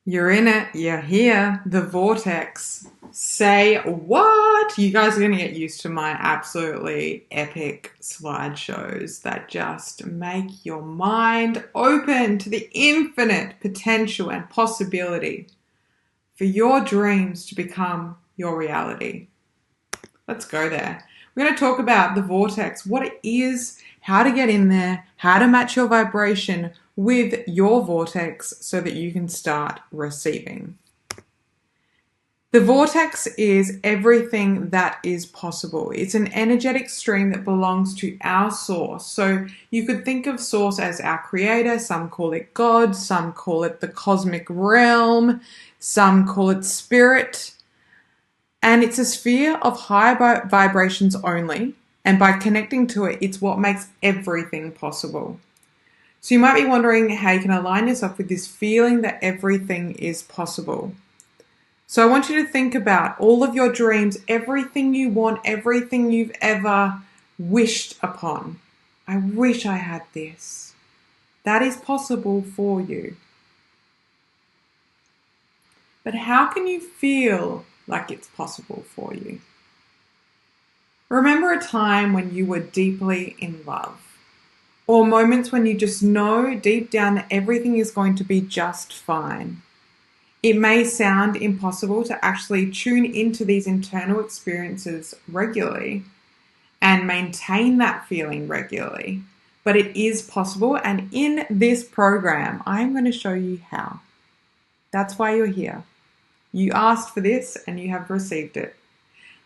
You're in it, you're here, the vortex. Say what? You guys are going to get used to my absolutely epic slideshows that just make your mind open to the infinite potential and possibility for your dreams to become your reality. Let's go there. We're going to talk about the vortex, what it is, how to get in there, how to match your vibration with your vortex so that you can start receiving. The vortex is everything that is possible. It's an energetic stream that belongs to our source. So you could think of source as our creator. Some call it God, some call it the cosmic realm, some call it spirit. And it's a sphere of high vibrations only. And by connecting to it, it's what makes everything possible. So you might be wondering how you can align yourself with this feeling that everything is possible. So I want you to think about all of your dreams, everything you want, everything you've ever wished upon. I wish I had this. That is possible for you. But how can you feel like it's possible for you? Remember a time when you were deeply in love, or moments when you just know deep down that everything is going to be just fine. It may sound impossible to actually tune into these internal experiences regularly and maintain that feeling regularly, but it is possible, and in this program, I'm going to show you how. That's why you're here. You asked for this and you have received it.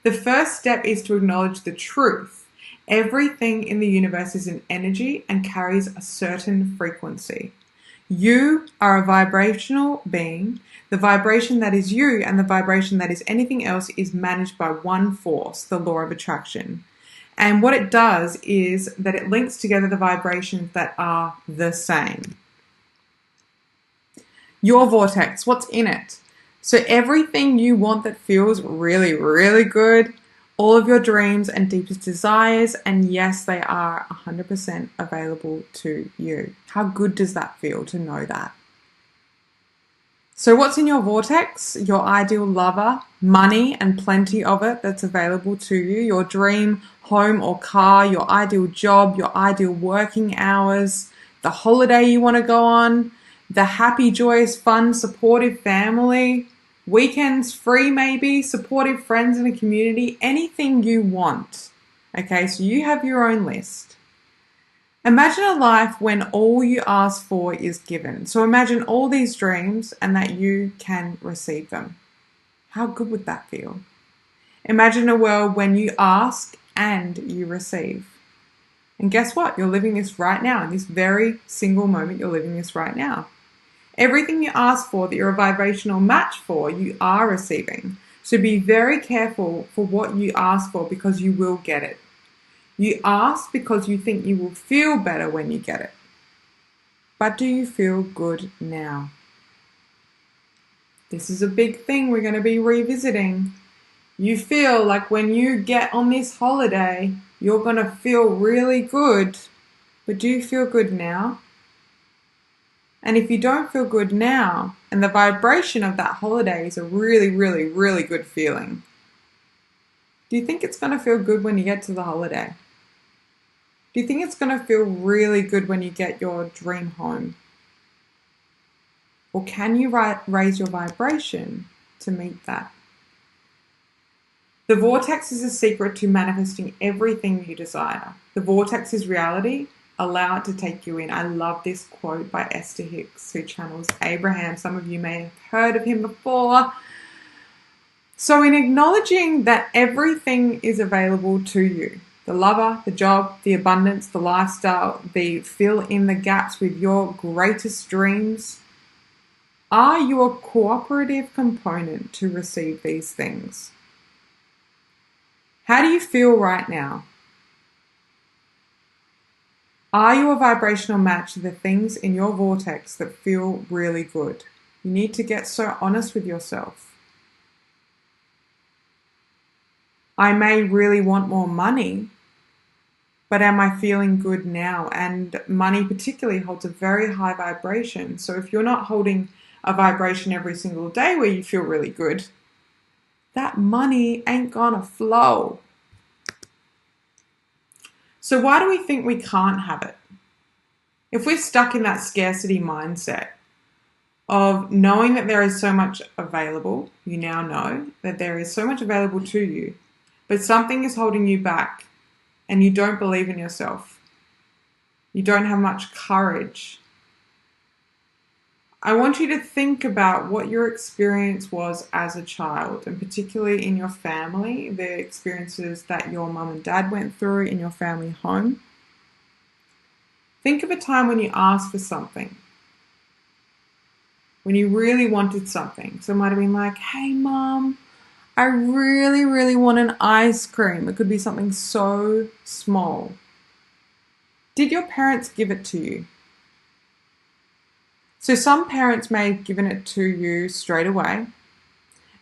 The first step is to acknowledge the truth. Everything in the universe is an energy and carries a certain frequency. You are a vibrational being. The vibration that is you and the vibration that is anything else is managed by one force, the law of attraction. And what it does is that it links together the vibrations that are the same. Your vortex, what's in it? So everything you want that feels really, really good, all of your dreams and deepest desires, and yes, they are 100% available to you. How good does that feel to know that? So what's in your vortex? Your ideal lover, money and plenty of it that's available to you, your dream home or car, your ideal job, your ideal working hours, the holiday you want to go on, the happy, joyous, fun, supportive family, weekends free maybe, supportive friends in a community, anything you want. Okay, so you have your own list. Imagine a life when all you ask for is given. So imagine all these dreams and that you can receive them. How good would that feel? Imagine a world when you ask and you receive. And guess what? You're living this right now. In this very single moment, you're living this right now. Everything you ask for that you're a vibrational match for, you are receiving. So be very careful for what you ask for because you will get it. You ask because you think you will feel better when you get it. But do you feel good now? This is a big thing we're going to be revisiting. You feel like when you get on this holiday, you're going to feel really good. But do you feel good now? And if you don't feel good now, and the vibration of that holiday is a really, really, really good feeling, do you think it's going to feel good when you get to the holiday? Do you think it's going to feel really good when you get your dream home? Or can you raise your vibration to meet that? The vortex is a secret to manifesting everything you desire. The vortex is reality. Allow it to take you in. I love this quote by Esther Hicks, who channels Abraham. Some of you may have heard of him before. So in acknowledging that everything is available to you, the lover, the job, the abundance, the lifestyle, the fill in the gaps with your greatest dreams, are you a cooperative component to receive these things? How do you feel right now? Are you a vibrational match to the things in your vortex that feel really good? You need to get so honest with yourself. I may really want more money, but am I feeling good now? And money particularly holds a very high vibration. So if you're not holding a vibration every single day where you feel really good, that money ain't gonna flow. So why do we think we can't have it? If we're stuck in that scarcity mindset of knowing that there is so much available, you now know that there is so much available to you, but something is holding you back and you don't believe in yourself. You don't have much courage. I want you to think about what your experience was as a child, and particularly in your family, the experiences that your mum and dad went through in your family home. Think of a time when you asked for something, when you really wanted something. So it might have been like, hey mum, I really, really want an ice cream. It could be something so small. Did your parents give it to you? So some parents may have given it to you straight away,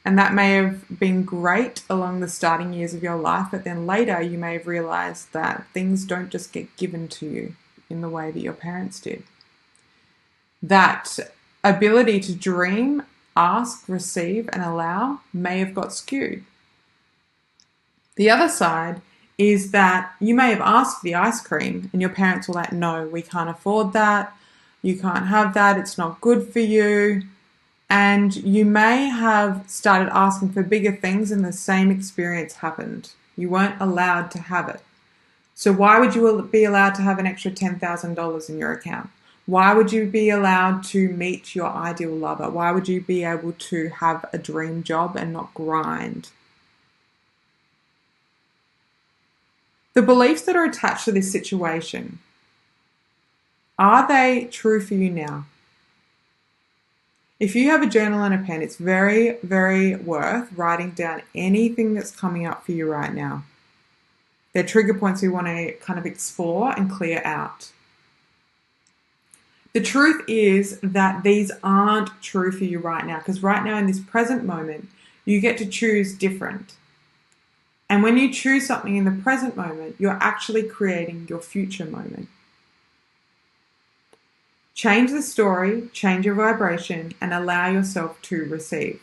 and that may have been great along the starting years of your life, but then later you may have realized that things don't just get given to you in the way that your parents did. That ability to dream, ask, receive, and allow may have got skewed. The other side is that you may have asked for the ice cream and your parents were like, no, we can't afford that. You can't have that. It's not good for you. And you may have started asking for bigger things and the same experience happened. You weren't allowed to have it. So why would you be allowed to have an extra $10,000 in your account? Why would you be allowed to meet your ideal lover? Why would you be able to have a dream job and not grind? The beliefs that are attached to this situation, are they true for you now? If you have a journal and a pen, it's very, very worth writing down anything that's coming up for you right now. They're trigger points we want to kind of explore and clear out. The truth is that these aren't true for you right now, because right now in this present moment, you get to choose different. And when you choose something in the present moment, you're actually creating your future moment. Change the story, change your vibration, and allow yourself to receive.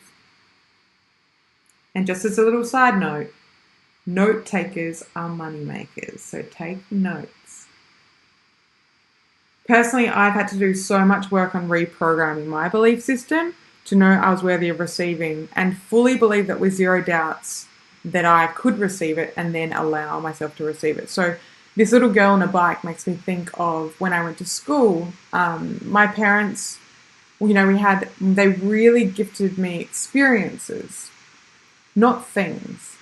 And just as a little side note, note takers are money makers, so take notes. Personally, I've had to do so much work on reprogramming my belief system to know I was worthy of receiving and fully believe that with zero doubts that I could receive it and then allow myself to receive it. So this little girl on a bike makes me think of when I went to school. My parents, they really gifted me experiences, not things.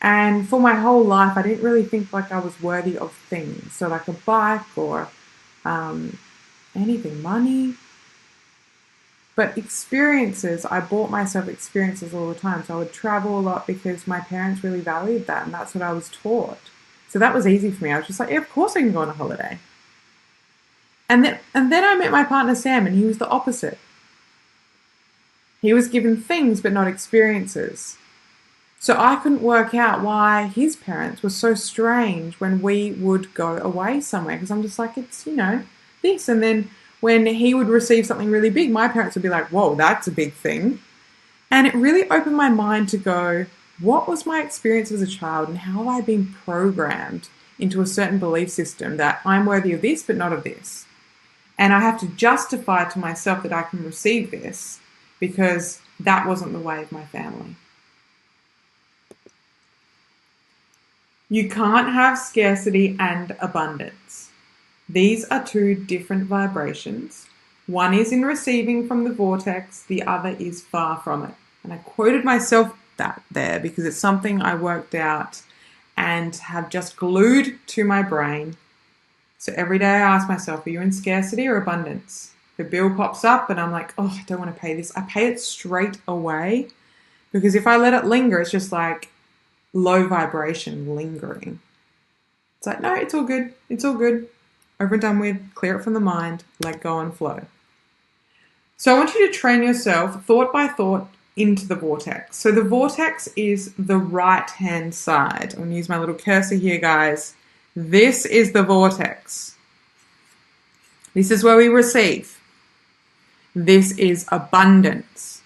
And for my whole life, I didn't really think like I was worthy of things. So like a bike or anything, money. But experiences, I bought myself experiences all the time. So I would travel a lot because my parents really valued that and that's what I was taught. So that was easy for me. I was just like, yeah, of course I can go on a holiday. And then I met my partner Sam, and he was the opposite. He was given things but not experiences. So I couldn't work out why his parents were so strange when we would go away somewhere, because I'm just like, it's, this. And then when he would receive something really big, my parents would be like, whoa, that's a big thing. And it really opened my mind to go, what was my experience as a child and how have I been programmed into a certain belief system that I'm worthy of this but not of this? And I have to justify to myself that I can receive this because that wasn't the way of my family. You can't have scarcity and abundance. These are two different vibrations. One is in receiving from the vortex, the other is far from it. And I quoted myself that there because it's something I worked out and have just glued to my brain. So every day I ask myself, are you in scarcity or abundance? The bill pops up and I'm like, oh, I don't want to pay this. I pay it straight away because if I let it linger, it's just like low vibration lingering. It's like, no, it's all good. It's all good. Over and done with. Clear it from the mind. Let go and flow. So I want you to train yourself thought by thought into the vortex. So the vortex is the right-hand side. I'm going to use my little cursor here, guys. This is the vortex. This is where we receive. This is abundance.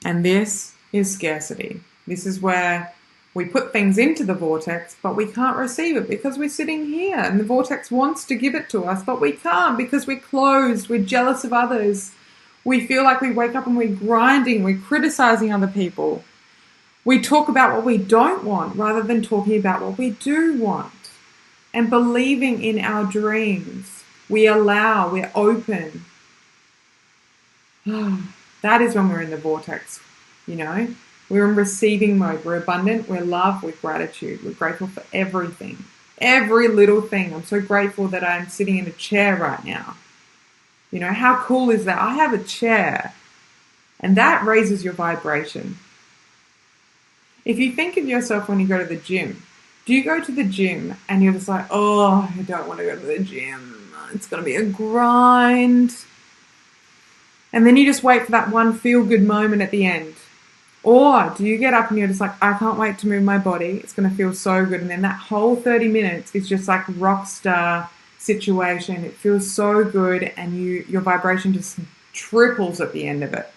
And this is scarcity. This is where we put things into the vortex, but we can't receive it because we're sitting here. And the vortex wants to give it to us, but we can't because we're closed. We're jealous of others. We feel like we wake up and we're grinding. We're criticizing other people. We talk about what we don't want rather than talking about what we do want. And believing in our dreams. We allow, we're open. That is when we're in the vortex, you know. We're in receiving mode. We're abundant. We're love. We're gratitude. We're grateful for everything. Every little thing. I'm so grateful that I'm sitting in a chair right now. You know, how cool is that? I have a chair. And that raises your vibration. If you think of yourself when you go to the gym, do you go to the gym and you're just like, oh, I don't want to go to the gym. It's going to be a grind. And then you just wait for that one feel-good moment at the end. Or do you get up and you're just like, I can't wait to move my body. It's going to feel so good. And then that whole 30 minutes is just like rock star situation. It feels so good and your vibration just triples at the end of it.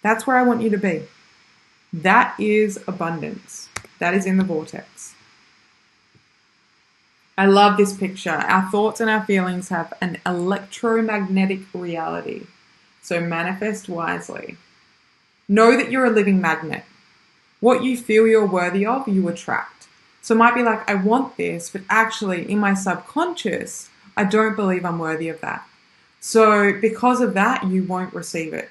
That's where I want you to be. That is abundance. That is in the vortex. I love this picture. Our thoughts and our feelings have an electromagnetic reality. So manifest wisely. Know that you're a living magnet. What you feel you're worthy of, you attract. So it might be like, I want this, but actually in my subconscious, I don't believe I'm worthy of that. So because of that, you won't receive it.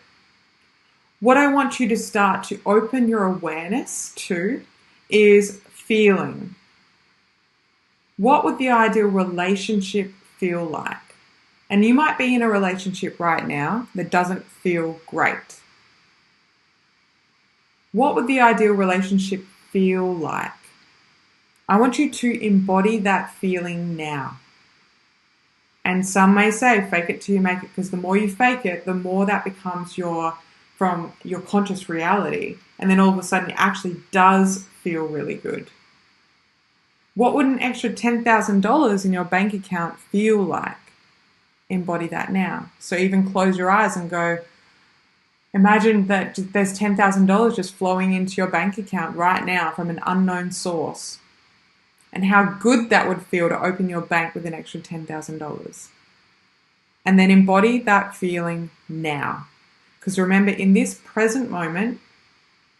What I want you to start to open your awareness to is feeling. What would the ideal relationship feel like? And you might be in a relationship right now that doesn't feel great. What would the ideal relationship feel like? I want you to embody that feeling now. And some may say, fake it till you make it, because the more you fake it, the more that becomes from your conscious reality. And then all of a sudden it actually does feel really good. What would an extra $10,000 in your bank account feel like? Embody that now. So even close your eyes and go, imagine that there's $10,000 just flowing into your bank account right now from an unknown source. And how good that would feel to open your bank with an extra $10,000. And then embody that feeling now. Because remember, in this present moment,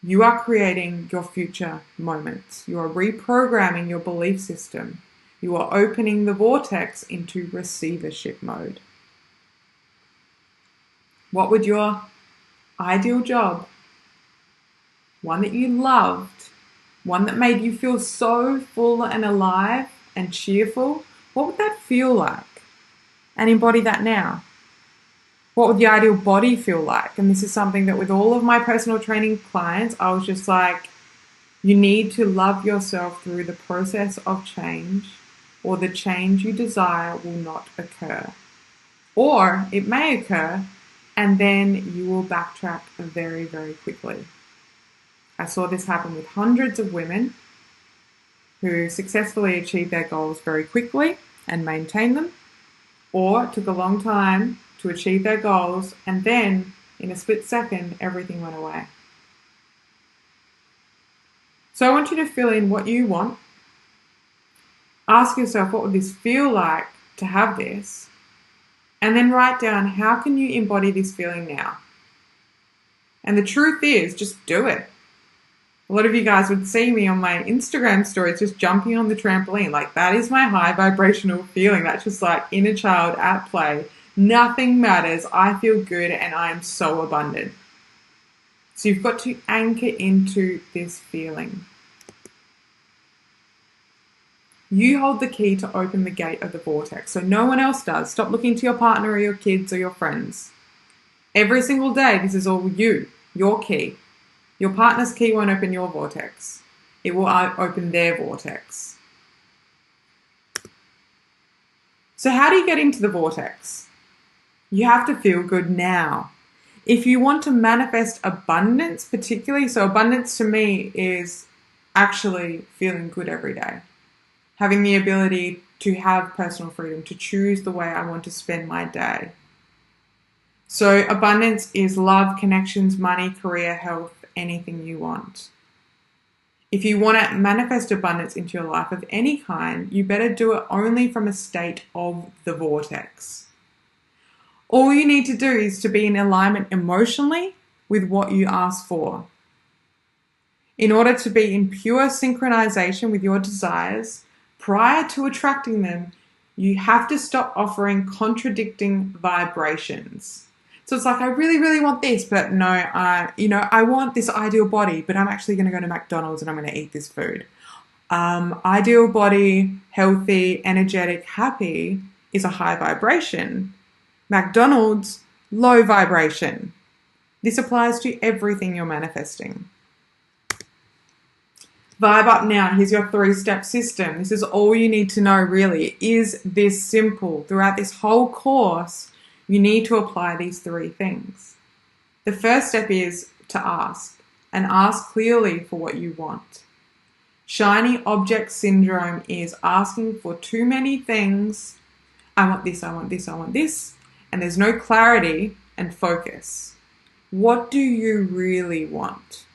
you are creating your future moments. You are reprogramming your belief system. You are opening the vortex into receivership mode. What would your ideal job, one that you loved, one that made you feel so full and alive and cheerful, what would that feel like? And embody that now. What would the ideal body feel like? And this is something that with all of my personal training clients, I was just like, you need to love yourself through the process of change, or the change you desire will not occur. Or it may occur, and then you will backtrack very, very quickly. I saw this happen with hundreds of women who successfully achieved their goals very quickly and maintained them, or took a long time to achieve their goals, and then in a split second, everything went away. So I want you to fill in what you want. Ask yourself, what would this feel like to have this? And then write down, how can you embody this feeling now? And the truth is, just do it. A lot of you guys would see me on my Instagram stories just jumping on the trampoline. Like, that is my high vibrational feeling. That's just like inner child at play. Nothing matters. I feel good and I am so abundant. So you've got to anchor into this feeling. You hold the key to open the gate of the vortex, so no one else does. Stop looking to your partner or your kids or your friends. Every single day, this is all you, your key. Your partner's key won't open your vortex. It will open their vortex. So how do you get into the vortex? You have to feel good now. If you want to manifest abundance, particularly, so abundance to me is actually feeling good every day. Having the ability to have personal freedom, to choose the way I want to spend my day. So abundance is love, connections, money, career, health, anything you want. If you want to manifest abundance into your life of any kind, you better do it only from a state of the vortex. All you need to do is to be in alignment emotionally with what you ask for. In order to be in pure synchronization with your desires, prior to attracting them, you have to stop offering contradicting vibrations. So it's like, I really, really want this, but no, I want this ideal body, but I'm actually going to go to McDonald's and I'm going to eat this food. Ideal body, healthy, energetic, happy is a high vibration. McDonald's, low vibration. This applies to everything you're manifesting. Vibe up now. Here's your 3-step system. This is all you need to know, really. It is this simple. Throughout this whole course, you need to apply these 3 things. The first step is to ask, and ask clearly for what you want. Shiny object syndrome is asking for too many things. I want this, I want this, I want this. And there's no clarity and focus. What do you really want?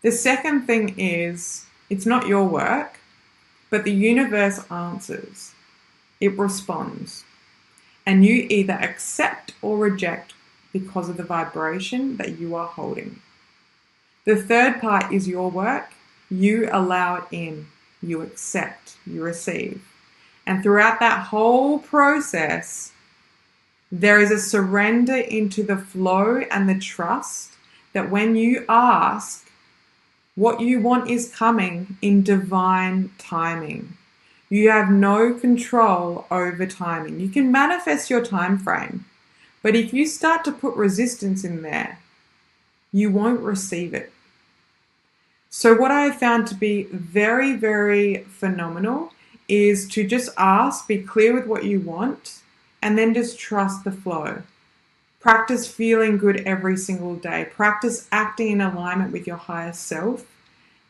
The second thing is, it's not your work, but the universe answers. It responds. And you either accept or reject because of the vibration that you are holding. The third part is your work. You allow it in. You accept. You receive. And throughout that whole process, there is a surrender into the flow and the trust that when you ask, what you want is coming in divine timing. You have no control over timing. You can manifest your time frame, but if you start to put resistance in there, you won't receive it. So what I have found to be very, very phenomenal is to just ask, be clear with what you want, and then just trust the flow. Practice feeling good every single day. Practice acting in alignment with your higher self.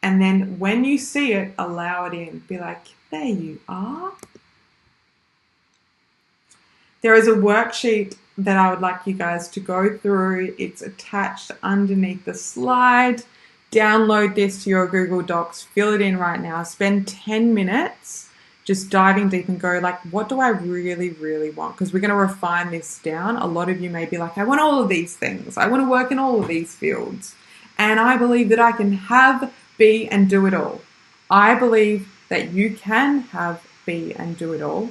And then when you see it, allow it in. Be like, there you are. There is a worksheet that I would like you guys to go through. It's attached underneath the slide. Download this to your Google Docs. Fill it in right now. Spend 10 minutes just diving deep and go like, what do I really, really want? Because we're going to refine this down. A lot of you may be like, I want all of these things. I want to work in all of these fields. And I believe that I can have, be, and do it all. I believe that you can have, be, and do it all.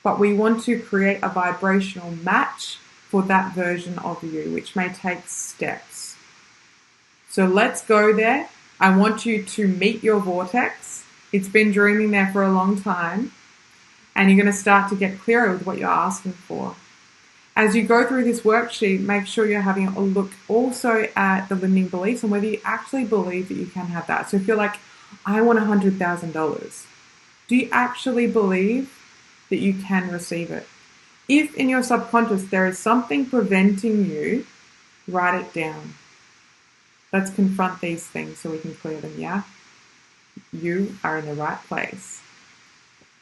But we want to create a vibrational match for that version of you, which may take steps. So let's go there. I want you to meet your vortex. It's been dreaming there for a long time. And you're going to start to get clearer with what you're asking for. As you go through this worksheet, make sure you're having a look also at the limiting beliefs and whether you actually believe that you can have that. So if you're like, I want $100,000, do you actually believe that you can receive it? If in your subconscious there is something preventing you, write it down. Let's confront these things so we can clear them, yeah? You are in the right place.